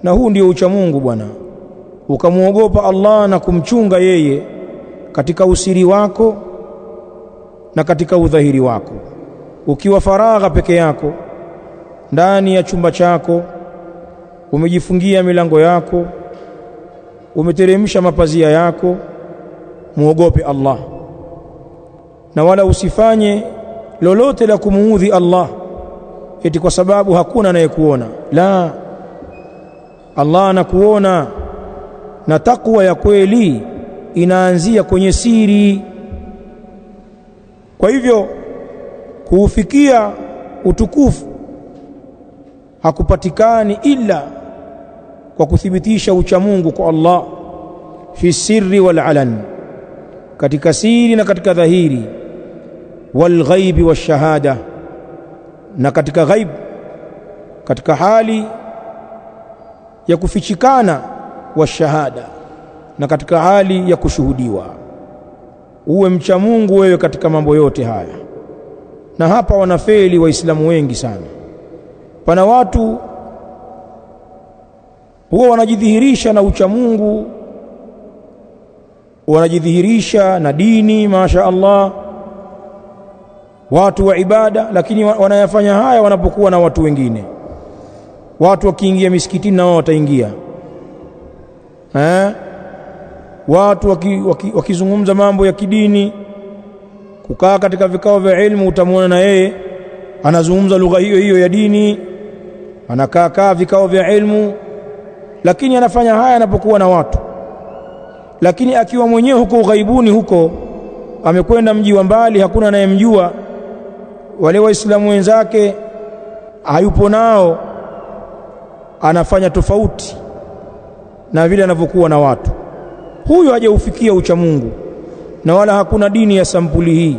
Na huu ndio ucha Mungu bwana, ukamuogopa Allah na kumchunga yeye katika usiri wako na katika udhahiri wako. Ukiwa faragha peke yako ndani ya chumba chako, umejifungia milango yako, umeteremsha mapazia yako, muogope Allah na wala usifanye lolote la kumuudhi Allah eti kwa sababu hakuna anayekuona. La, Allah anakuona, na takwa ya kweli inaanzia kwenye siri. Kwa hivyo kuufikia utukufu hakupatikani ila kwa kuthibitisha uchamungu kwa Allah fi sirri wal alan, katika siri na katika dhahiri, wal ghaibi wash shahada, na katika ghaib, katika hali ya kufichikana, wa shahada, na katika hali ya kushuhudiwa. Uwe mcha Mungu wewe katika mambo yote haya. Na hapa wanafeli waislamu wengi sana. Pana watu huwa wanajidhihirisha na ucha Mungu, wanajidhihirisha na dini, masha Allah, watu wa ibada, lakini wanayafanya haya wanapokuwa na watu wengine. Watu wakiingia misikitini na wao wataingia, watu wakizungumza mambo ya kidini, kukaa katika vikao vya ilmu, utamwona na yeye anazungumza lugha hiyo hiyo ya dini, anakaa vikao vya ilmu, lakini anafanya haya anapokuwa na watu. Lakini akiwa mwenyewe huko ughaibuni, huko amekwenda mji wa mbali, hakuna anayemjua, wale waislamu wenzake hayupo nao, anafanya tofauti na vile anavyokuwa na watu. Huyo hajaufikia ucha Mungu, na wala hakuna dini ya sampuli hii,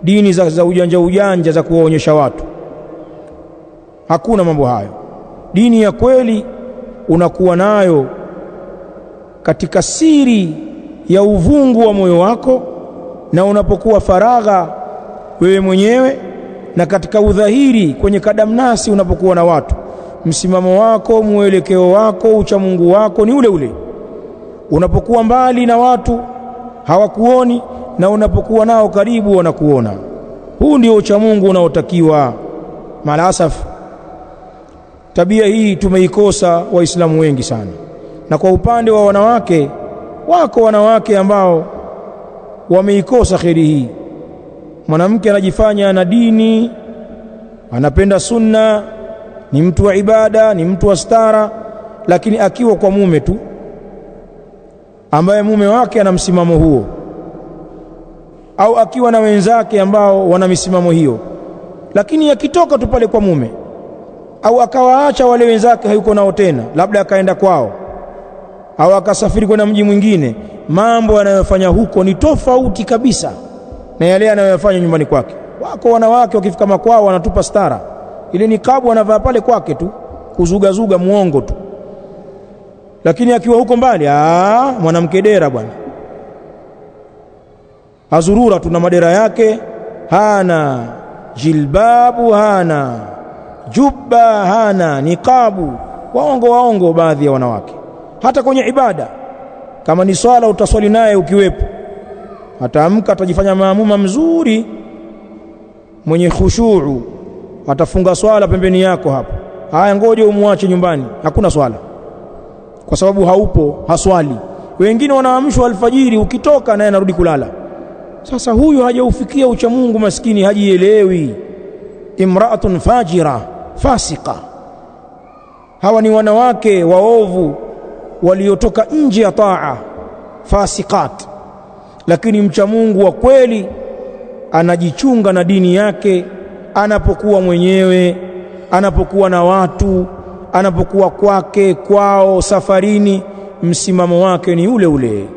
dini za ujanja za kuwaonyesha watu. Hakuna mambo hayo. Dini ya kweli unakuwa nayo katika siri ya uvungu wa moyo wako, na unapokuwa faragha wewe mwenyewe, na katika udhahiri kwenye kadamnasi unapokuwa na watu. Msimamo wako, mwelekeo wako, ucha Mungu wako ni ule ule. Unapokuwa mbali na watu hawakuoni, na unapokuwa nao karibu wanakuona. Huu ndio ucha Mungu unaotakiwa. Maalasaf, tabia hii tumeikosa waislamu wengi sana. Na kwa upande wa wanawake, wako wanawake ambao wameikosa kheri hii. Mwanamke anajifanya ana dini, anapenda sunna, ni mtu wa ibada, ni mtu wa stara, lakini akiwa kwa mume tu ambaye mume wake ana msimamo huo, au akiwa na wenzake ambao wana misimamo hiyo, lakini akitoka tu pale kwa mume, au akawaacha wale wenzake hayuko nao tena, labda akaenda kwao au akasafiri kwenda mji mwingine, mambo yanayofanya huko ni tofauti kabisa na yale anayofanya nyumbani kwake. Wako wanawake wakifika makwao wanatupa stara, ile nikabu anavaa pale kwake tu, kuzugazuga muongo tu, lakini akiwa huko mbali, mwanamke dera bwana, azurura tuna madera yake, hana jilbabu, hana jubba, hana nikabu. Waongo baadhi ya wanawake. Hata kwenye ibada, kama ni swala utaswali naye ukiwepo, ataamka atajifanya maamuma mzuri mwenye khushuu, atafunga swala pembeni yako hapo. Haya, ngoje umuache nyumbani, hakuna swala, kwa sababu haupo, haswali. Wengine wanaamshwa alfajiri, ukitoka naye anarudi kulala. Sasa huyu hajaufikia ucha Mungu, maskini, hajielewi. Imraatun fajira fasika. Hawa ni wanawake waovu waliotoka nje ya taa, fasikat. Lakini mcha Mungu wa kweli anajichunga na dini yake, anapokuwa mwenyewe, anapokuwa na watu, anapokuwa kwake, kwao, safarini, msimamo wake ni ule ule.